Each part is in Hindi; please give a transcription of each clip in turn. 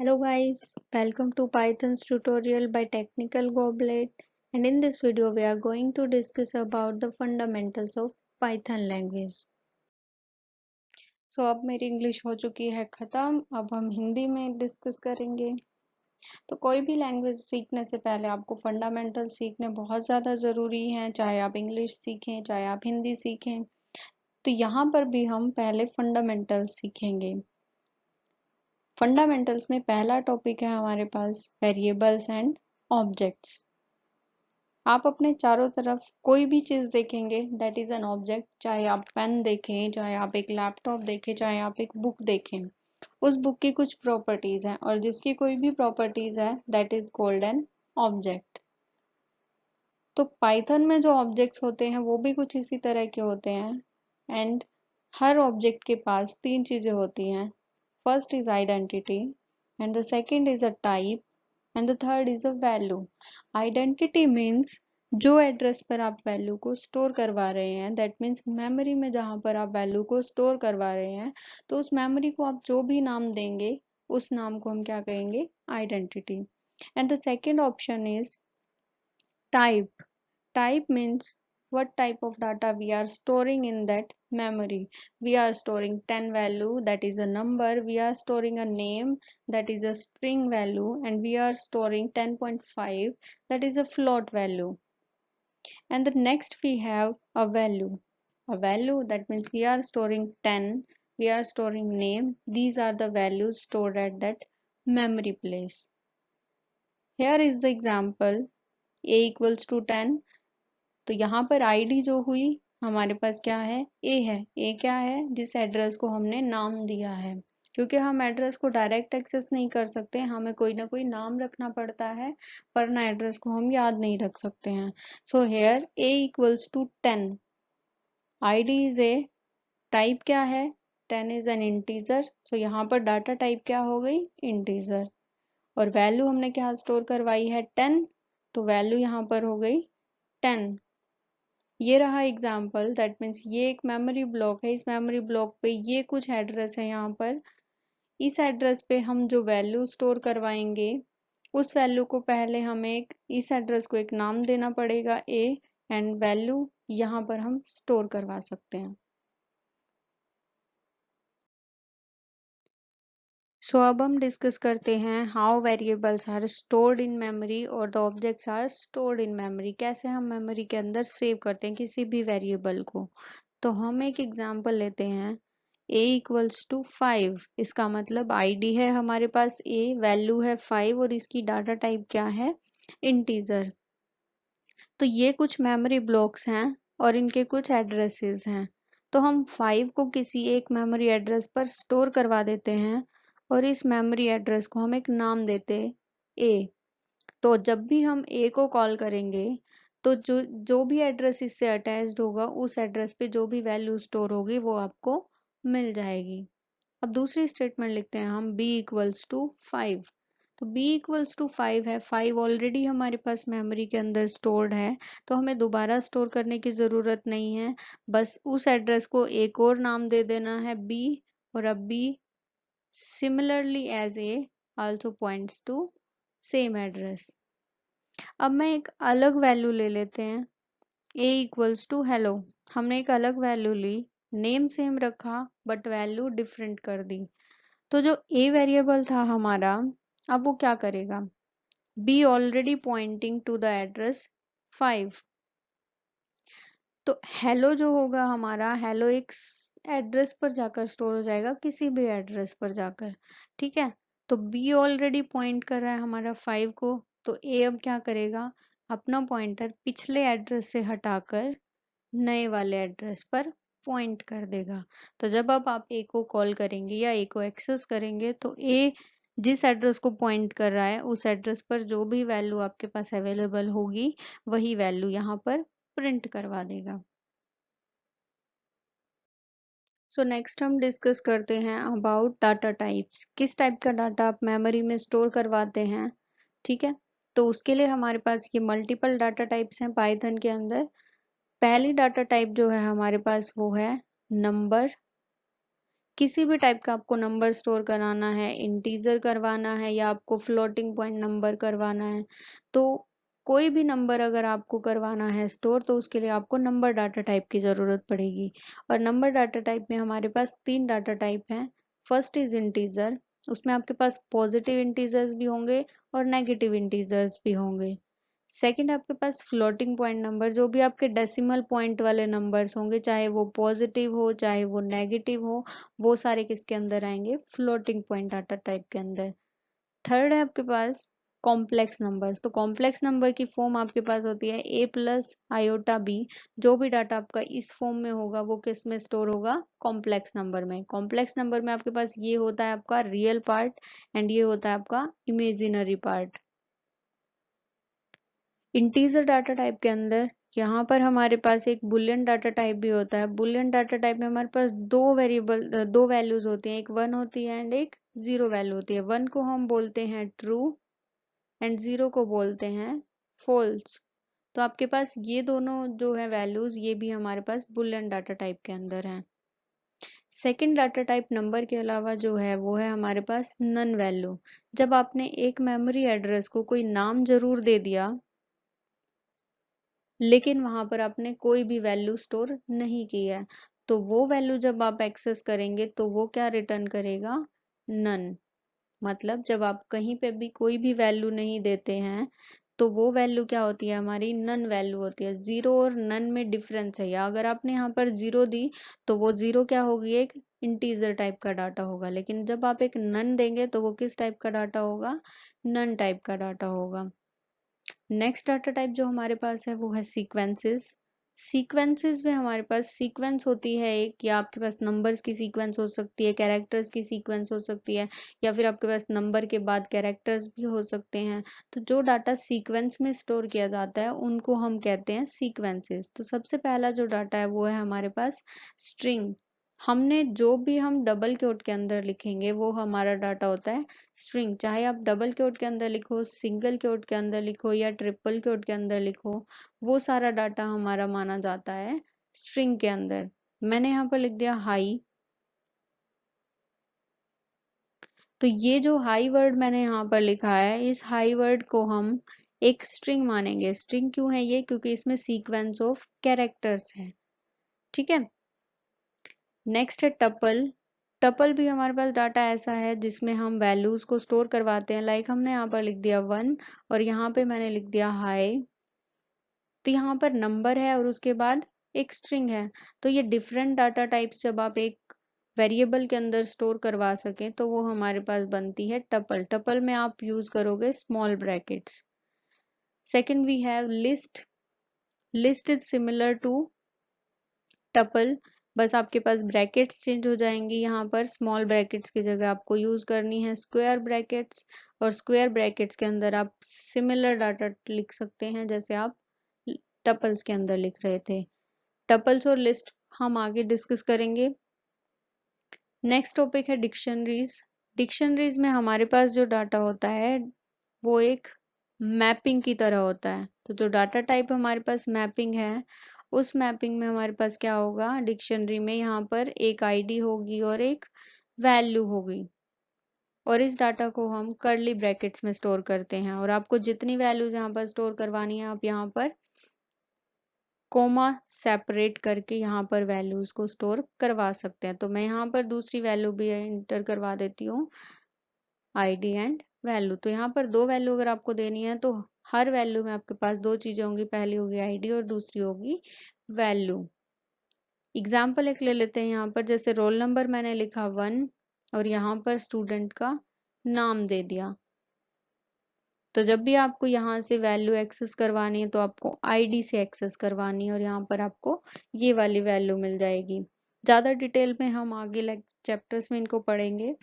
Hello guys, welcome to Python's tutorial by Technical Goblet, and in this video we are going to discuss about the fundamentals of Python language. अब मेरी इंग्लिश हो चुकी है खत्म, अब हम हिंदी में डिस्कस करेंगे। तो कोई भी लैंग्वेज सीखने से पहले आपको फंडामेंटल सीखने बहुत ज़्यादा ज़रूरी हैं, चाहे आप इंग्लिश सीखें चाहे आप हिंदी सीखें। तो यहाँ पर भी हम पहले फंडामेंटल सीखेंगे। फंडामेंटल्स में पहला टॉपिक है हमारे पास वेरिएबल्स एंड ऑब्जेक्ट्स। आप अपने चारों तरफ कोई भी चीज देखेंगे दैट इज एन ऑब्जेक्ट, चाहे आप पेन देखें, चाहे आप एक लैपटॉप देखें, चाहे आप एक बुक देखें, उस बुक की कुछ प्रॉपर्टीज हैं और जिसकी कोई भी प्रॉपर्टीज है that is called an object. तो पाइथन में जो ऑब्जेक्ट्स होते हैं वो भी कुछ इसी तरह के होते हैं एंड हर ऑब्जेक्ट के पास तीन चीजें होती हैं। First is identity and the second is a type and the third is a value. Identity means जो एड्रेस पर आप वैल्यू को स्टोर करवा रहे हैं, दैट मीन्स मेमोरी में जहां पर आप वैल्यू को स्टोर करवा रहे हैं, तो उस मेमोरी को आप जो भी नाम देंगे उस नाम को हम क्या कहेंगे, identity. And the second option is type. Type means what type of data we are storing in that memory. We are storing 10 value, that is a number. We are storing a name, that is a string value, and we are storing 10.5, that is a float value. And the next we have a value. A value, that means we are storing 10, we are storing name. These are the values stored at that memory place. Here is the example, a equals to 10. तो यहाँ पर आईडी जो हुई हमारे पास क्या है, ए है। ए क्या है, जिस एड्रेस को हमने नाम दिया है। क्योंकि हम एड्रेस को डायरेक्ट एक्सेस नहीं कर सकते, हमें कोई ना कोई नाम रखना पड़ता है, वरना एड्रेस को हम याद नहीं रख सकते हैं। So here a equals to 10, ID is a, type क्या है, 10 इज एन इंटीजर। सो यहाँ पर डाटा टाइप क्या हो गई, इंटीजर। और वैल्यू हमने क्या स्टोर करवाई है, 10, तो वैल्यू यहाँ पर हो गई 10। ये रहा एग्जाम्पल, दैट मीन्स ये एक मेमोरी ब्लॉक है। इस मेमोरी ब्लॉक पे ये कुछ एड्रेस है यहाँ पर। इस एड्रेस पे हम जो वैल्यू स्टोर करवाएंगे उस वैल्यू को पहले हमें इस एड्रेस को एक नाम देना पड़ेगा ए, एंड वैल्यू यहाँ पर हम स्टोर करवा सकते हैं। अब हम डिस्कस करते हैं how variables are stored in memory और the objects are stored in memory. कैसे हम मेमोरी के अंदर सेव करते हैं किसी भी वेरिएबल को। तो हम एक एग्जांपल लेते हैं, a इक्वल्स टू 5। इसका मतलब आईडी है हमारे पास a, वैल्यू है 5 और इसकी डाटा टाइप क्या है, इंटीजर। तो ये कुछ मेमोरी ब्लॉक्स हैं और इनके कुछ एड्रेसेस हैं। तो हम 5 को किसी एक मेमोरी एड्रेस पर स्टोर करवा देते हैं और इस मेमोरी एड्रेस को हम एक नाम देते a। तो जब भी हम a को कॉल करेंगे तो जो जो भी एड्रेस इससे अटैच्ड होगा उस एड्रेस पे जो भी वैल्यू स्टोर होगी वो आपको मिल जाएगी। अब दूसरी स्टेटमेंट लिखते हैं हम, b इक्वल्स टू 5। तो b इक्वल्स टू 5 है, 5 ऑलरेडी हमारे पास मेमोरी के अंदर स्टोर्ड है, तो हमें दोबारा स्टोर करने की ज़रूरत नहीं है। बस उस एड्रेस को एक और नाम दे देना है b, और अब b similarly as a also points to same address. अब मैं एक अलग वैल्यू ले लेते हैं, a इक्वल्स टू हेलो। हमने एक अलग वैल्यू ली, नेम सेम रखा बट वैल्यू डिफरेंट कर दी। तो जो a वेरिएबल था हमारा, अब वो क्या करेगा, b already pointing to the address 5। तो हेलो जो होगा हमारा, हेलो एक एड्रेस पर जाकर स्टोर हो जाएगा, किसी भी एड्रेस पर जाकर, ठीक है। तो b ऑलरेडी पॉइंट कर रहा है हमारा 5 को, तो a अब क्या करेगा, अपना पॉइंटर पिछले एड्रेस से हटाकर नए वाले एड्रेस पर पॉइंट कर देगा। तो जब अब आप a को कॉल करेंगे या a को एक्सेस करेंगे तो a जिस एड्रेस को पॉइंट कर रहा है उस एड्रेस पर जो भी वैल्यू आपके पास अवेलेबल होगी वही वैल्यू यहाँ पर प्रिंट करवा देगा। सो नेक्स्ट हम डिस्कस करते हैं अबाउट डाटा टाइप्स। किस टाइप का डाटा आप मेमोरी में स्टोर करवाते हैं, ठीक है। तो उसके लिए हमारे पास ये मल्टीपल डाटा टाइप्स हैं पाइथन के अंदर। पहली डाटा टाइप जो है हमारे पास वो है नंबर। किसी भी टाइप का आपको नंबर स्टोर कराना है, इंटीजर करवाना है या आपको फ्लोटिंग पॉइंट नंबर करवाना है, तो कोई भी नंबर अगर आपको करवाना है स्टोर तो उसके लिए आपको नंबर डाटा टाइप की ज़रूरत पड़ेगी। और नंबर डाटा टाइप में हमारे पास 3 डाटा टाइप हैं। फर्स्ट इज इंटीजर, उसमें आपके पास पॉजिटिव इंटीजर्स भी होंगे और नेगेटिव इंटीजर्स भी होंगे। सेकंड आपके पास फ्लोटिंग पॉइंट नंबर, जो भी आपके डेसिमल पॉइंट वाले नंबर्स होंगे, चाहे वो पॉजिटिव हो चाहे वो नेगेटिव हो, वो सारे किसके अंदर आएंगे, फ्लोटिंग पॉइंट डाटा टाइप के अंदर। थर्ड है आपके पास कॉम्प्लेक्स नंबर्स। तो कॉम्प्लेक्स नंबर की फॉर्म आपके पास होती है ए प्लस आयोटा बी। जो भी डाटा आपका इस फॉर्म में होगा वो किस में स्टोर होगा, कॉम्प्लेक्स नंबर में। कॉम्प्लेक्स नंबर में आपके पास ये होता है आपका रियल पार्ट एंड ये होता है आपका imaginary part. Integer data type के अंदर यहाँ पर हमारे पास एक बुलियन डाटा टाइप भी होता है। बुलियन डाटा टाइप में हमारे पास दो वैल्यूज होती हैं, एक 1 होती है एंड एक 0 वैल्यू होती है। 1 को हम बोलते हैं ट्रू एंड 0 को बोलते हैं फॉल्स। तो आपके पास ये दोनों जो है वैल्यूज, ये भी हमारे पास बुलियन डाटा टाइप के अंदर हैं। सेकेंड डाटा टाइप नंबर के अलावा जो है वो है हमारे पास नन वैल्यू। जब आपने एक मेमोरी एड्रेस को कोई नाम जरूर दे दिया लेकिन वहां पर आपने कोई भी वैल्यू स्टोर नहीं की है, तो वो वैल्यू जब आप एक्सेस करेंगे तो वो क्या रिटर्न करेगा, नन। मतलब जब आप कहीं पे भी कोई भी वैल्यू नहीं देते हैं तो वो वैल्यू क्या होती है, हमारी नन वैल्यू होती है। जीरो और नन में डिफरेंस है, या अगर आपने यहाँ पर जीरो दी तो वो जीरो क्या होगी, एक इंटीजर टाइप का डाटा होगा, लेकिन जब आप एक नन देंगे तो वो किस टाइप का डाटा होगा, नन टाइप का डाटा होगा। नेक्स्ट डाटा टाइप जो हमारे पास है वो है सीक्वेंसेस। सीक्वेंसेस में हमारे पास सीक्वेंस होती है एक, या आपके पास नंबर्स की सीक्वेंस हो सकती है, कैरेक्टर्स की सीक्वेंस हो सकती है, या फिर आपके पास नंबर के बाद कैरेक्टर्स भी हो सकते हैं। तो जो डाटा सीक्वेंस में स्टोर किया जाता है उनको हम कहते हैं सीक्वेंसेस। तो सबसे पहला जो डाटा है वो है हमारे पास स्ट्रिंग। हमने जो भी हम डबल क्वोट के अंदर लिखेंगे वो हमारा डाटा होता है स्ट्रिंग। चाहे आप डबल क्वोट के अंदर लिखो, सिंगल क्वोट के अंदर लिखो या ट्रिपल क्वोट के अंदर लिखो, वो सारा डाटा हमारा माना जाता है स्ट्रिंग के अंदर। मैंने यहाँ पर लिख दिया हाई, तो ये जो हाई वर्ड मैंने यहाँ पर लिखा है, इस हाई वर्ड को हम एक स्ट्रिंग मानेंगे। स्ट्रिंग क्यों है ये, क्योंकि इसमें सीक्वेंस ऑफ कैरेक्टर्स है। ठीक है। नेक्स्ट है टपल। टपल भी हमारे पास डाटा ऐसा है जिसमें हम वैल्यूज को स्टोर करवाते हैं। लाइक हमने यहाँ पर लिख दिया 1 और यहाँ पे मैंने लिख दिया हाई, तो यहाँ पर नंबर है और उसके बाद एक स्ट्रिंग है। तो ये डिफरेंट डाटा टाइप्स जब आप एक वेरिएबल के अंदर स्टोर करवा सके तो वो हमारे पास बनती है टपल। टपल में आप यूज करोगे small brackets. Second we have list. List is similar to tuple, बस आपके पास ब्रैकेट्स चेंज हो जाएंगी। यहाँ पर स्मॉल ब्रैकेट्स की जगह आपको यूज करनी है स्क्वायर ब्रैकेट्स, और स्क्वायर ब्रैकेट्स के अंदर आप सिमिलर डाटा लिख सकते हैं जैसे आप टपल्स के अंदर लिख रहे थे। टपल्स और लिस्ट हम आगे डिस्कस करेंगे। नेक्स्ट टॉपिक है डिक्शनरीज। डिक्शनरीज में हमारे पास जो डाटा होता है वो एक मैपिंग की तरह होता है। तो जो डाटा टाइप हमारे पास मैपिंग है, उस मैपिंग में हमारे पास क्या होगा, डिक्शनरी में यहाँ पर एक आईडी होगी और एक वैल्यू होगी, और इस डाटा को हम कर्ली ब्रैकेट्स में स्टोर करते हैं। और आपको जितनी वैल्यूज यहाँ पर स्टोर करवानी है आप यहाँ पर कोमा सेपरेट करके यहाँ पर वैल्यूज को स्टोर करवा सकते हैं। तो मैं यहाँ पर दूसरी वैल्यू भी इंटर करवा देती हूँ, आईडी एंड वैल्यू। तो यहाँ पर दो वैल्यू अगर आपको देनी है तो हर वैल्यू में आपके पास दो चीजें होंगी, पहली होगी आईडी और दूसरी होगी वैल्यू। एग्जाम्पल एक ले लेते हैं यहाँ पर, जैसे रोल नंबर मैंने लिखा 1 और यहाँ पर स्टूडेंट का नाम दे दिया। तो जब भी आपको यहाँ से वैल्यू एक्सेस करवानी है तो आपको आईडी से एक्सेस करवानी है और यहाँ पर आपको ये वाली वैल्यू मिल जाएगी। ज्यादा डिटेल में हम आगे चैप्टर्स में इनको पढ़ेंगे।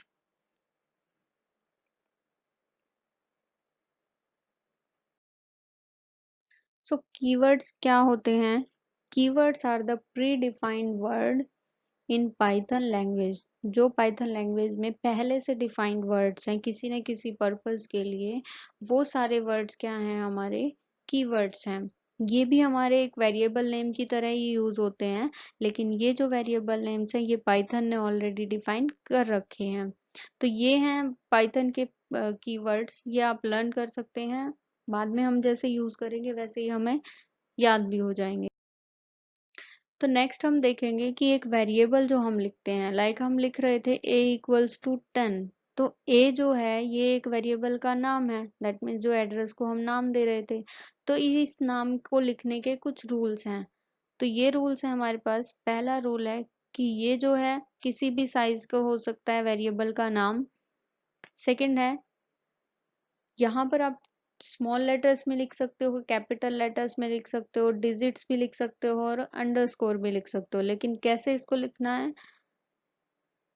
सो कीवर्ड्स क्या होते हैं? Keywords are the predefined word in Python language. जो पाइथन लैंग्वेज में पहले से डिफाइंड वर्ड्स हैं किसी न किसी पर्पस के लिए, वो सारे वर्ड्स क्या हैं, हमारे कीवर्ड्स हैं। ये भी हमारे एक वेरिएबल नेम की तरह ही यूज होते हैं, लेकिन ये जो वेरिएबल नेम्स हैं ये पाइथन ने ऑलरेडी डिफाइन कर रखे हैं। तो ये हैं पाइथन के कीवर्ड्स, ये आप लर्न कर सकते हैं, बाद में हम जैसे यूज करेंगे वैसे ही हमें याद भी हो जाएंगे। तो नेक्स्ट हम देखेंगे कि एक वेरिएबल जो हम लिखते हैं, लाइक हम लिख रहे थे a इक्वल्स टू 10, तो a जो है ये एक वेरिएबल का नाम है, दैट मीन्स जो एड्रेस को हम नाम दे रहे थे। तो इस नाम को लिखने के कुछ रूल्स हैं। तो ये रूल्स है हमारे पास। पहला रूल है कि ये जो है किसी भी साइज का हो सकता है वेरिएबल का नाम। सेकंड है, यहाँ पर आप स्मॉल लेटर्स में लिख सकते हो, कैपिटल लेटर्स में लिख सकते हो, डिजिट्स भी लिख सकते हो और अंडरस्कोर भी लिख सकते हो, लेकिन कैसे इसको लिखना है,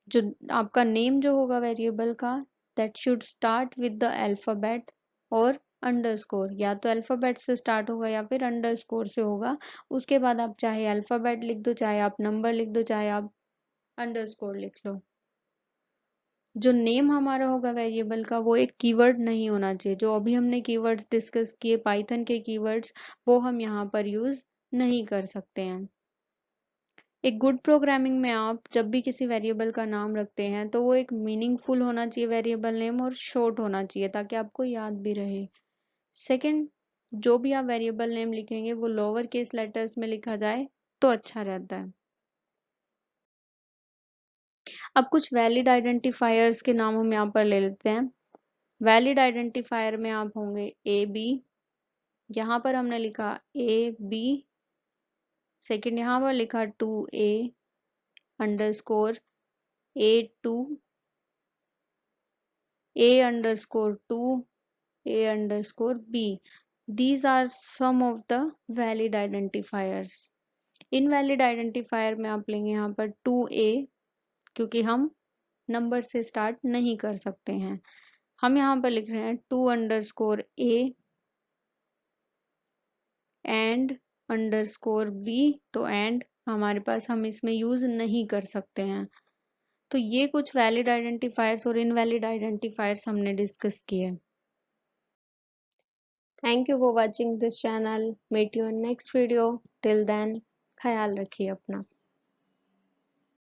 जो आपका नेम जो होगा वेरिएबल का, that should start with the alphabet और अंडरस्कोर, या तो अल्फाबेट से स्टार्ट होगा या फिर अंडरस्कोर से होगा। उसके बाद आप चाहे अल्फाबेट लिख दो, चाहे आप नंबर लिख दो, चाहे आप अंडरस्कोर लिख लो। जो नेम हमारा होगा वेरिएबल का वो एक कीवर्ड नहीं होना चाहिए। जो अभी हमने कीवर्ड्स डिस्कस किए पाइथन के कीवर्ड्स, वो हम यहाँ पर यूज नहीं कर सकते हैं। एक गुड प्रोग्रामिंग में आप जब भी किसी वेरिएबल का नाम रखते हैं तो वो एक मीनिंगफुल होना चाहिए वेरिएबल नेम, और शॉर्ट होना चाहिए ताकि आपको याद भी रहे। सेकंड, जो भी आप वेरिएबल नेम लिखेंगे वो लोअर केस लेटर्स में लिखा जाए तो अच्छा रहता है। अब कुछ वैलिड आइडेंटिफायर्स के नाम हम यहाँ पर ले लेते हैं। वैलिड आइडेंटिफायर में आप होंगे ए बी, यहाँ पर हमने लिखा ए बी। सेकेंड, यहाँ पर लिखा 2a underscore A2, A underscore 2, A underscore B. These are some of the valid identifiers. Invalid identifier में आप लेंगे यहाँ पर 2a, क्योंकि हम नंबर से स्टार्ट नहीं कर सकते हैं। हम यहाँ पर लिख रहे हैं 2 underscore a and underscore b, तो एंड हमारे पास हम इसमें यूज नहीं कर सकते हैं। तो ये कुछ वैलिड आइडेंटिफायर्स और इनवैलिड आइडेंटिफायर्स हमने डिस्कस किए। Thank you for watching this channel, meet you in next video, till then ख्याल रखिए अपना।